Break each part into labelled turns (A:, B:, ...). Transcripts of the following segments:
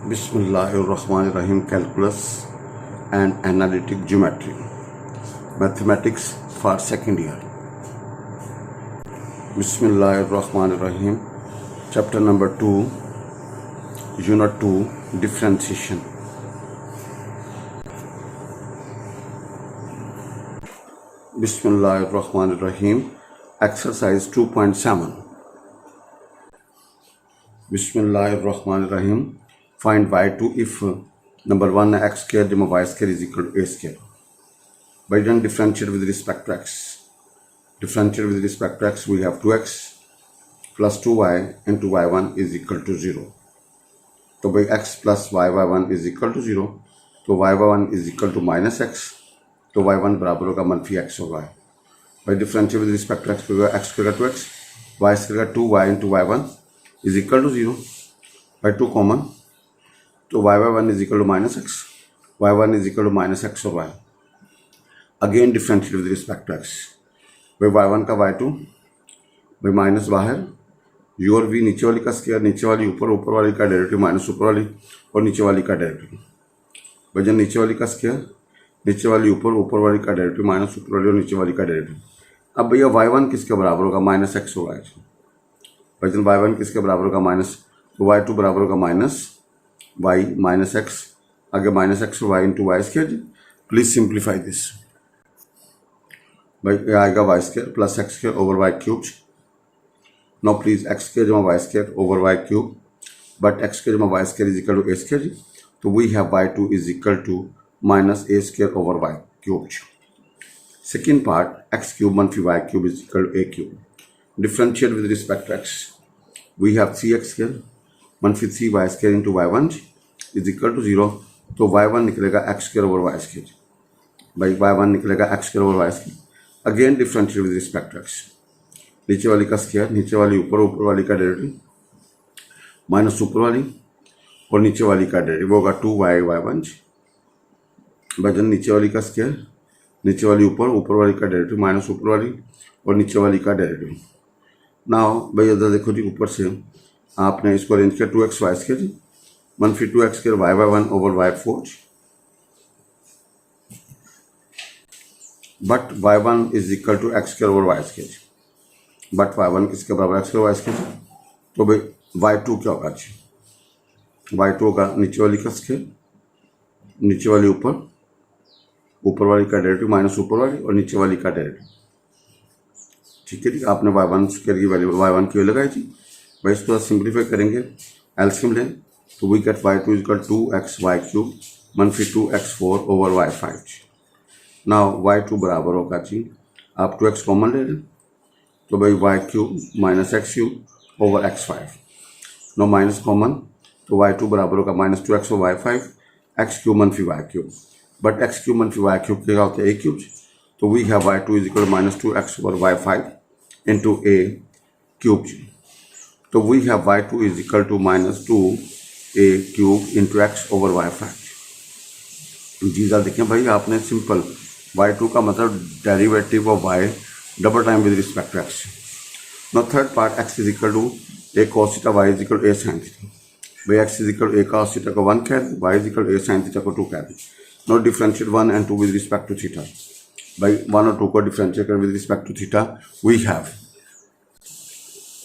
A: Bismillahirrahmanirrahim. Calculus and Analytic Geometry, Mathematics for second year. Bismillahirrahmanirrahim. Chapter number 2, Unit 2, Differentiation. Bismillahirrahmanirrahim. Exercise 2.7. Bismillahirrahmanirrahim. Find y2 if number 1 x square divided by y square is equal to a square. By doing differentiate with respect to x. Differentiate with respect to x, we have 2x plus 2y into y1 is equal to 0. So by x plus y1 is equal to 0. So y1 is equal to minus x. तो y1 बराबर होगा मनफी x और y. By differentiate with respect to x square का 2x, y square का 2y into y1 is equal to 0. By 2 common, तो y1 is equal to minus x, y1 is equal to minus x और y. Again differentiate with respect to x. by y1 का y2, by minus बाहर, u और v नीचे वाली का square, नीचे वाली ऊपर, ऊपर वाली का डेरिवेटिव माइनस ऊपर वाली और नीचे वाली का डेरिवेटिव. भाई जब नीचे वाली का स्क्वायर, नीचे वाली ऊपर, ऊपर वाली का डेरिवेटिव माइनस ऊपर वाली और नीचे वाली का डेरिवेटिव. अब भैया y1 किसके बराबर होगा? माइनस एक्स होगा. भाई जब y1 किसके बराबर होगा? माइनस, तो y2 बराबर होगा माइनस y माइनस एक्स, आगे minus x y into y square. Please simplify this. भाई आएगा y square plus x square over y cube. No please x square जमा y square over y cube, but x square जमा y square is equal to a square. तो we have y2 is equal to minus a square over y cubed. Second part, x cube minus y cube is equal to a cube. Differentiate with respect to x. We have 3x square minus 3y square into y1 is equal to 0. तो y1 निकलेगा x square over y square. by y1 निकलेगा x square over y square. Again differentiate with respect to x. नीचे वाली का square, नीचे वाली ऊपर, ऊपर वाली का डेरिवेटिव माइनस ऊपर वाली और नीचे वाली का डेरिवेटिव होगा 2y y1. वजन नीचे वाली का स्क्वायर, नीचे वाली ऊपर, ऊपर वाली का डेरिवेटिव माइनस ऊपर वाली और नीचे वाली का डेरिवेटिव. नाउ भाई इधर देखो जी, ऊपर से आपने इसको अरेंज किया 2x वाई स्क्वायर मनफी 2x square y1 over y4, but y1 is equal to x square over y square. But y1 किसके बराबर? x square y square. तो भाई y2 क्या होगा जी? y2 होगा नीचे वाली का स्क्वायर, नीचे वाली ऊपर, ऊपर वाली का डेरिवेटिव माइनस ऊपर वाली और नीचे वाली का डेरिवेटिव. ठीक है जी. आपने y1 स्क्वायर की वैल्यू y1 की वैल्यू लगाई थी. भाई इसको सिंप्लीफाई करेंगे, एलसीएम लें तो we get y2 is equal 2xy cube मनफी 2x4 over y5. Now y2 बराबर होगा जी, आप 2x कॉमन ले लें तो भाई y cube minus x cube over x5. No minus common, तो y2 बराबर होगा minus 2x over y5 x cube मनफी y cube. But x cube मनफी वाई क्यूब क्या होता है? A cube. तो we have y2 is equal minus 2x over y5 into a cube. तो we have y2 is equal to minus 2a cube into x over y5. जी sir देखें भाई, आपने सिंपल y2 का मतलब derivative of y double time with respect to x. Now third part, x is equal to a cos theta, y is equal to a sine theta. भाई x is equal a cos theta को 1 कह दें, y is equal a sine theta को 2 कह दें. Now differentiate 1 and 2 with respect to theta. भाई 1 और 2 को डिफरेंशिएट कर with respect to theta we have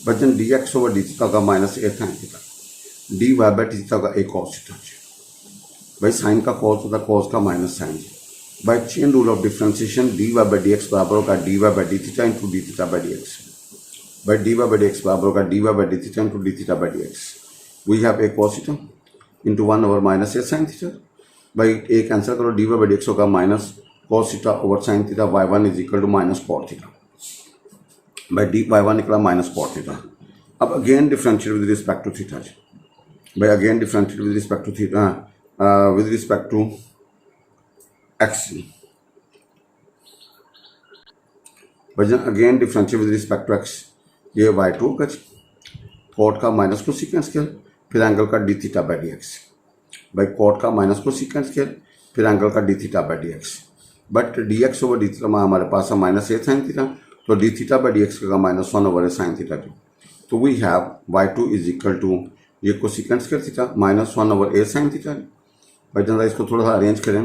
A: बचन dx ओवर डी थीटा का minus a sine theta, dy by theta का ए cos थीटा. भाई साइन का cos होता है, cos का minus sine. By chain rule of differentiation dy by dx बराबर होगा dy by d theta into d theta by dx. By dy by dx बराबर होगा dy by d theta into d theta by dx. We have a cos theta into 1 over minus a sin theta. By a cancel करो, dy by dx होगा minus cos theta over sin theta. y1 is equal to minus cot theta. by y1 निकला minus cot theta. अब again differentiate with respect to theta. by again differentiate with respect to theta with respect to x. by again differentiate with respect to x. ये y2 होगा cot का minus को sequence किया, फिर angle का d theta by d x. By cot का minus को sequence किया, फिर एंगल का d theta by d x. But d x over d theta में हमारे पास है माइनस ए साइन थीटा, तो d theta by d x का minus 1 over a sine theta. तो we have y2 is equal to ये cosecant square theta -1/a sine theta. भाई general इसको थोड़ा सा अरेंज करें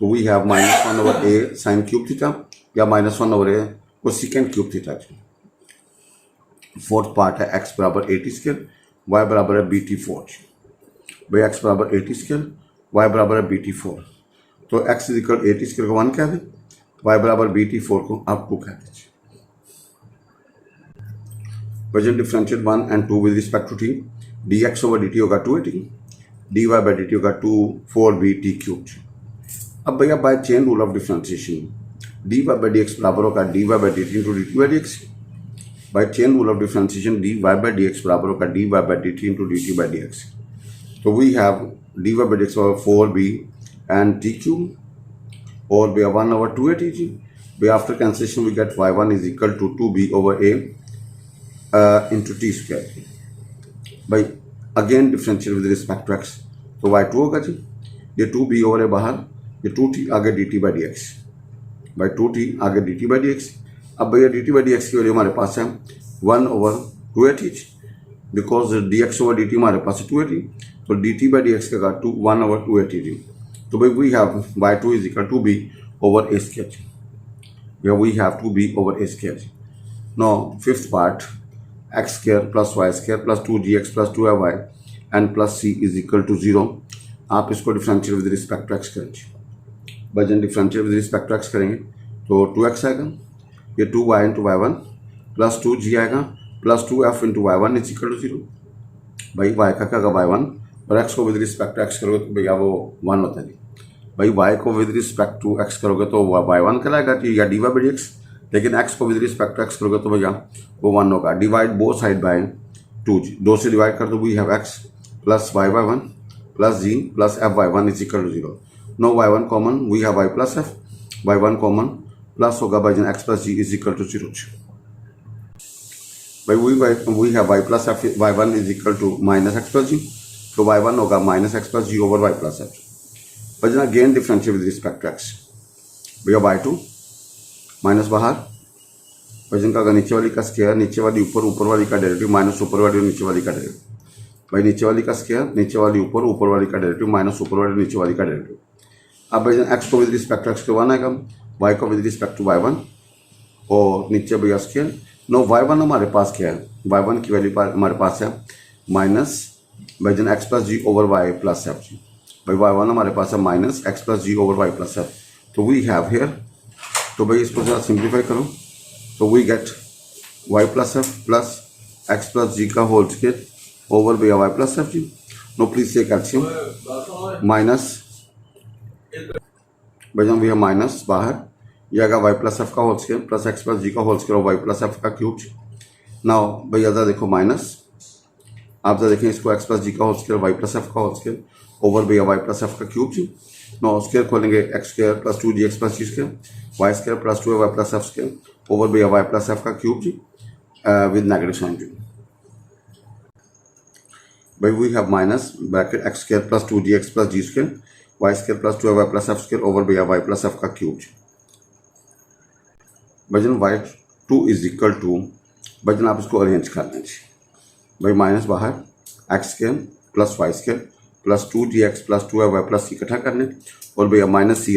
A: तो we have -1/a sine cube theta या -1/a cosecant cube theta. Fourth part है x बराबर 80 y बराबर है BT4। भाई x बराबर 80 y बराबर है BT4, तो x इक्वल 80 को 1 कह दें, y बराबर BT4 को आप 2 कह दीजिए। वजन differentiate 1 and 2 with respect to t, dx/dt होगा 280, dy/dt होगा 4bt³। अब भैया by chain rule of differentiation dy/dx बराबर होगा dy/dt into dt/dx। By chain rule of differentiation dy/dx बराबर होगा dy/dt इंटू dt/dx। तो we have dy/dx over 4b and t³ or we have 1/280g. By after cancellation we get y1 is equal to 2b/a into t square। भाई again differential with respect to x, तो y2 होगा जी, ये 2b/a बाहर, ये 2t आगे dt/dx, by 2t आगे dt/dx। अब भैया dt/dx की वैल्यू हमारे पास है 1/280, बिकॉज dx/dt हमारे पास है 280, तो dt/dx का 1/280। तो भाई we have y2 is equal to b/a square, या we have 2b/a square. Now fifth part x square plus y square plus 2gx plus 2y and plus c is equal to 0। आप इसको differential with respect to x करेंगे। वजन differential with respect to x करेंगे तो 2x आएगा, ये 2y into y1 plus 2g आएगा plus 2f into y1 is equal to 0। भाई y का क्या होगा y1, और x को विद रिस्पेक्ट टू x करोगे तो भैया वो 1 होता है। भाई y को विद रिस्पेक्ट टू x करोगे तो y1 कहलाएगा या dy/dx, लेकिन x को विद रिस्पेक्ट टू x करोगे तो भैया वो 1 होगा। Divide both side by 2g, 2 से डिवाइड कर दो, we have x plus y/1 plus g plus f/y1 is equal to 0। Now y1 common, we have y plus f, y1 common plus होगा भाई जन x plus g is equal to 0। भाई we have y plus f, y1 is equal to minus x plus g, तो y1 होगा minus x plus g over y plus f। भाई जन again differential with respect to x, भैया y2 minus बाहर, वजन का नीचे वाली का स्क्वायर, नीचे वाली ऊपर, ऊपर वाली का डेरिवेटिव माइनस ऊपर वाली और नीचे वाली का डेरिवेटिव। भाई नीचे वाली का स्क्वायर, नीचे वाली ऊपर, ऊपर वाली का डेरिवेटिव माइनस ऊपर वाली नीचे वाली का डेरिवेटिव। अब भाई x को विद रिस्पेक्ट टू x को 1 आएगा, y को विद रिस्पेक्ट टू y1 और नीचे भैया स्क्वायर। नो y1 हमारे पास क्या है, y1 की वैल्यू हमारे पास है माइनस भाई जन x plus g over y plus f जी। भाई y1 हमारे पास है minus x plus g over y plus f, तो वी हैव हेयर, तो भाई इसको जरा सिंप्लीफाई करो तो we get y plus f plus x plus g का होल स्क्वायर ओवर भैया y प्लस एफ जी। नो प्लीज से कैल्शियम माइनस भैया भैया माइनस बाहर, ये आएगा y प्लस एफ का whole square plus x plus g का होल स्क्वायर और y प्लस एफ का क्यूब। नाउ भैया जरा देखो माइनस, आप जरा देखें इसको x प्लस जी का whole square y plus f का होल स्क्वायर ओवर भैया y प्लस एफ का क्यूब जी। नो स्क्वायर खोलेंगे x square plus 2gx plus g square, y square plus 2y plus f square over भैया y plus f का cube जी with negative sign जी। भाई we have minus bracket x square plus 2gx plus g square, y square plus 2y plus f square over भैया y plus f का cube जी। भजन y2 is equal to, भजन आप इसको अरेंज कर लें जी। भाई माइनस बाहर, x square plus y square plus 2gx plus 2y plus c इकट्ठा कर लें और भैया माइनस c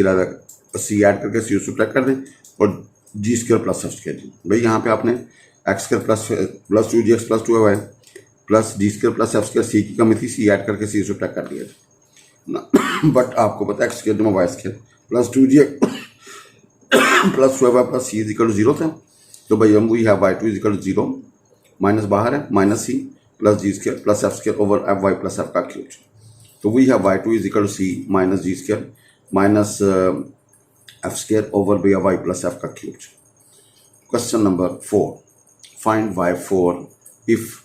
A: ऐड करके c सब्ट्रैक्ट कर दें और g square plus f square जी। भाई यहाँ पे आपने x square plus 2gx plus 2y plus g square plus f square, c की कमी थी, c ऐड करके c सब्ट्रैक्ट कर दिया ना। बट आपको पता है x स्क्वायर जमा y square plus 2gx plus 2y plus c is equal to 0 था, तो भाई हम we have y2 is equal to 0, minus बाहर है minus c plus g square plus f square over f y plus f का cube. तो we have y2 is equal to c minus g square minus f square over भैया y plus f का cube. Question number 4, find y4 if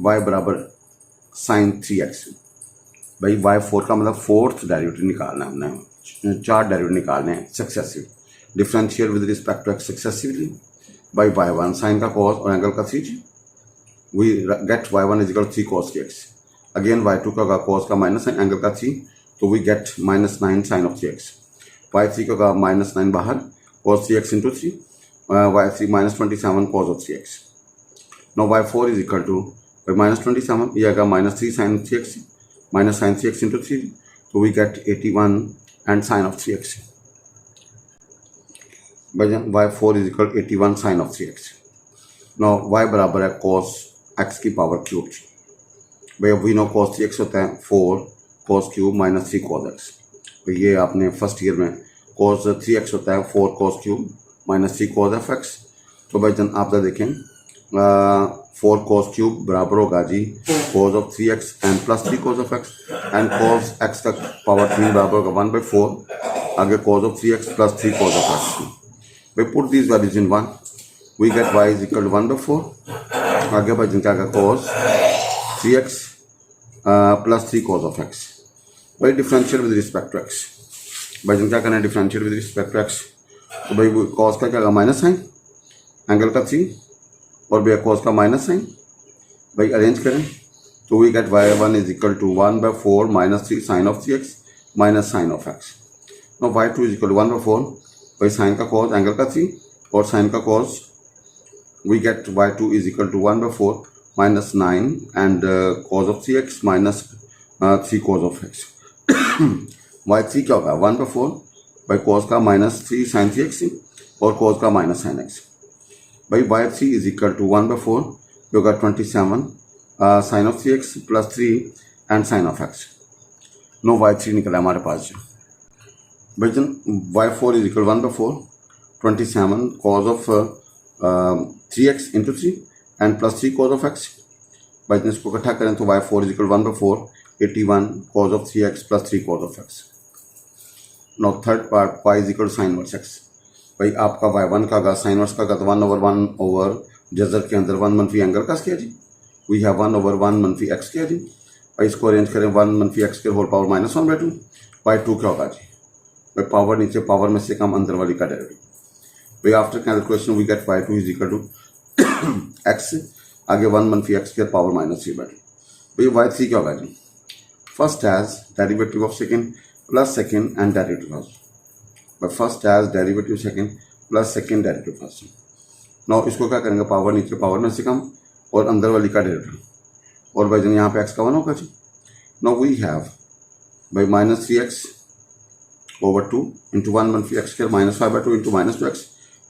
A: y बराबर sign 3x। भाई y4 का मतलब fourth derivative निकालना है, हमने 4 डेरिवेटिव निकालने हैं successive, differential with respect to x successively by y1 sine का cos और एंगल का 3g। We get y1 is equal to 3 cos के x, अगेन y2 का cos का माइनस साइन एंगल का 3, तो we get minus 9 sine of 3x। y3 का minus 9 बाहर cos 3x into 3, y3 minus 27 cos of 3x। Now y4 is equal to भाई -27, ये आएगा -3 sin 3x, minus sin 3x into 3, तो we get 81 and sine of 3x। भाई y4 is equal 81 sine of 3x। Now y बराबर है cos x की power cube. भाई अब वी नो cos 3x होता है 4 cos cube minus 3 cos x। तो ये आपने फर्स्ट ईयर में cos 3x होता है 4 cos cube minus 3 cos f x। तो भाई जन आप देखें 4 cos क्यूब बराबर होगा जी cos of 3x and plus 3 cos of x, and cos x का पावर 3 बराबर होगा 1/4 आगे cos of 3x plus 3 cos of x। भाई put this values in 1, we get y is equal to 1/4 आगे भाई जिनका आएगा cos 3x plus 3 cos of x। भाई differential with respect to x, भाई जिनका करना है differential with respect to x, तो भाई cos का क्या होगा माइनस साइन एंगल का 3 और भैया cos का माइनस साइन। भाई अरेंज करें तो we get y1 is equal to 1/4 minus 3 sine of 3x minus sine of x। Now y2 is equal to 1/4, भाई साइन का cos एंगल का 3 और साइन का cos, we get y2 is equal to 1/4 minus 9 and cos of 3x minus 3 cos of x। y3 क्या होगा 1/4 भाई cos का minus 3 sign 3x और cos का माइनस साइन x। भाई y3 इज इक्वल टू 1/4 जो होगा 27 sine of 3x plus 3 and sine of x। Now y3 निकला हमारे पास जो भाई जन y4 is equal 1/4 27 cos of 3x into 3 and plus 3 cos of x। भाई जन इसको इकट्ठा करें तो y4 is equal 1/4 81 cos of 3x plus 3 cos of x। Now third part y is equal sine verse x, भाई आपका y1 का गा साइन वर्स का गा 1/1 ओवर जजर के अंदर 1 मनफी एंगल का किया जी, वी हैव 1/1 मनफी x किया जी। भाई इसको अरेंज करें 1 मनफी x के होल पावर -1/2, y2 क्या होगा जी भाई पावर नीचे पावर में से कम अंदर वाली का डेरिवेटिव। भाई after calculation we get y2 is equal to x आगे 1 मनफी x के पावर -3/2। भाई y3 क्या होगा जी first as derivative of second plus second and derivative first, but first as derivative second plus second derivative first। now इसको क्या करेंगे पावर नीचे पावर में से कम और अंदर वाली का डेरिवेटिव और भाई जन यहाँ पे x का 1 होगा जी। now we have by -3x over 2 into 1 मनफी x square -5/2 into -2x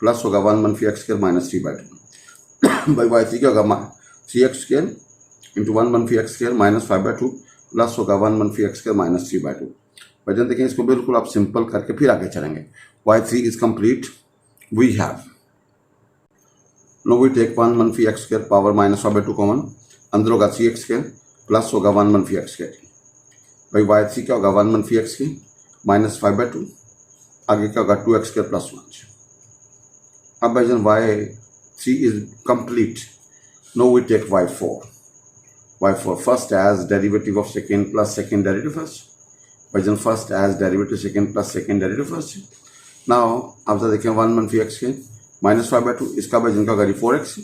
A: plus होगा 1 मनफी x स्क्वायर -3/2। भाई y3 क्या होगा 3x स्क्वायर into 1 मनफी x स्क्वायर -5/2 प्लस होगा 1 मनफी x स्क्वायर -3/2। वजन देखें इसको बिल्कुल आप सिंपल करके फिर आगे चलेंगे। y3 is complete, we have now we take 1 मनफी x स्क्वायर पावर -5/2 कॉमन, अंदर होगा 3x स्क्वायर प्लस होगा 1 मनफी x स्क्वायर। भाई y3 क्या होगा 1 मनफी x स्क्वायर -5/2 आगे क्या होगा 2x स्क्वायर प्लस 1। अब भाई जन y3 is complete, no we take y4 first as derivative of second plus second derivative first, भाईजान first as derivative second plus second derivative first. Now आप देखें 1 मनफी x के -5/2 इसका भाईजान का गाड़ी 4x,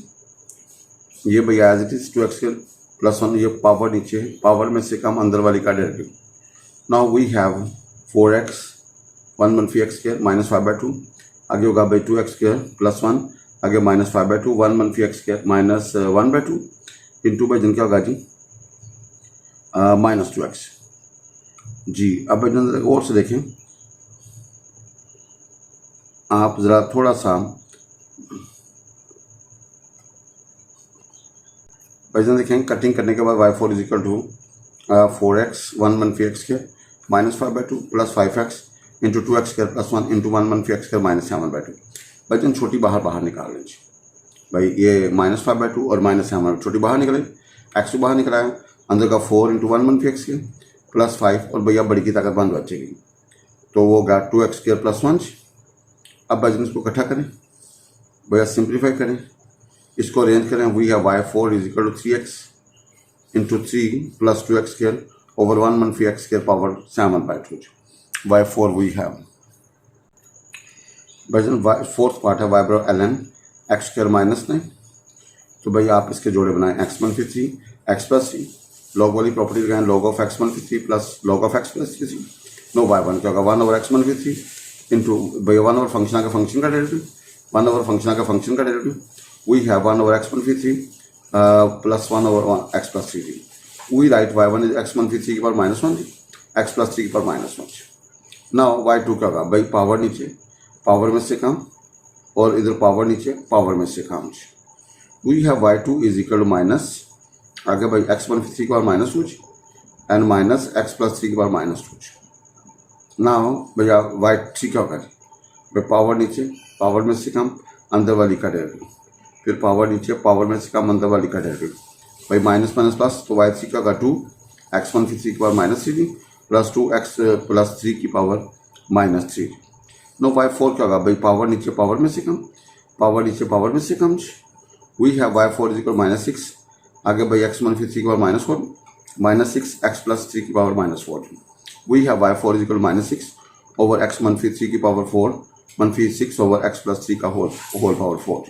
A: ये भैया एज इट इज 2x के प्लस 1 ये पावर नीचे पावर में से कम अंदर वाली का derivative. Now we have 4x 1 मनफी x के -5/2 आगे होगा भाई 2x के प्लस 1 आगे -5/2 1 मनफी x के -1/2 इंटू भाईजान क्या होगा जी -2x जी। अब और से देखें आप जरा थोड़ा सा भाईजान देखें कटिंग करने के बाद y4 is equal to 4x 1 मनफी x के -5/2 प्लस 5x इंटू 2x के प्लस 1 इंटू 1 मनफी x के -7/2। भाईजान छोटी बाहर निकाल लीजिए, भाई ये -5/2 और -7 छोटी बाहर निकले, x तो बाहर निकला है अंदर का 4 इंटू 1 मनफी x के प्लस 5 और भैया बड़ी की ताकत 1 बचेगी तो वो होगा 2x स्क्वायर प्लस 1। अब भाई इसको इकट्ठा करें भैया सिंप्लीफाई करें इसको अरेंज करें, we have y4 is equal to 3x into 3 plus 2x square over 1 मनफी x square power 7/2। y4 we have भाई फोर्थ पार्ट है y बराबर ln x स्क्वायर -9, तो भाई आप इसके जोड़े बनाएं x मनफी 3 x प्लस 3 लॉग वाली प्रॉपर्टी लगाएं log ऑफ x मनफी 3 plus log of x plus 3। Now y1 क्या होगा 1 ओवर x मनफी 3 इंटू भाई 1 ओवर फंक्शन का फंक्शन का डेरिवेटिव 1 ओवर फंक्शन का फंक्शन का derivative, we have 1 over x मनफी 3 प्लस 1 ओवर एक्स प्लस 3 जी। We write y1 is x मनफी 3 की पावर -1 जी, एक्स प्लस 3 की पावर -1 जी। नाउ y2 क्या होगा भाई, पावर नीचे पावर में से कम और इधर पावर नीचे पावर में से कम जी। We have y2 is equal to minus, आगे भाई एक्स मनफी 3 की पावर -2 जी एंड माइनस एक्स प्लस 3 की पावर -2 जी। नाउ भैया y3 क्या होगा भाई, पावर नीचे पावर में से कम अंदर वाली का डेरिवेटिव, फिर पावर नीचे पावर में से कम अंदर वाली का डेरिवेटिव, भाई माइनस माइनस प्लस, तो y3 क्या होगा 2 एक्स मनफी 3 की पावर -3 प्लस 2 एक्स प्लस 3 की पावर -3। नो y4 क्या होगा भाई, पावर नीचे पावर में से कम, पावर नीचे पावर में से कम। We have y4 is equal -6, आगे भाई एक्स मनफी 3 की पावर -4 -6 एक्स प्लस 3 की power -4। We have y4 is equal -6 over x मनफी 3 की पावर 4 -6 ओवर एक्स प्लस 3 का होल पावर 4।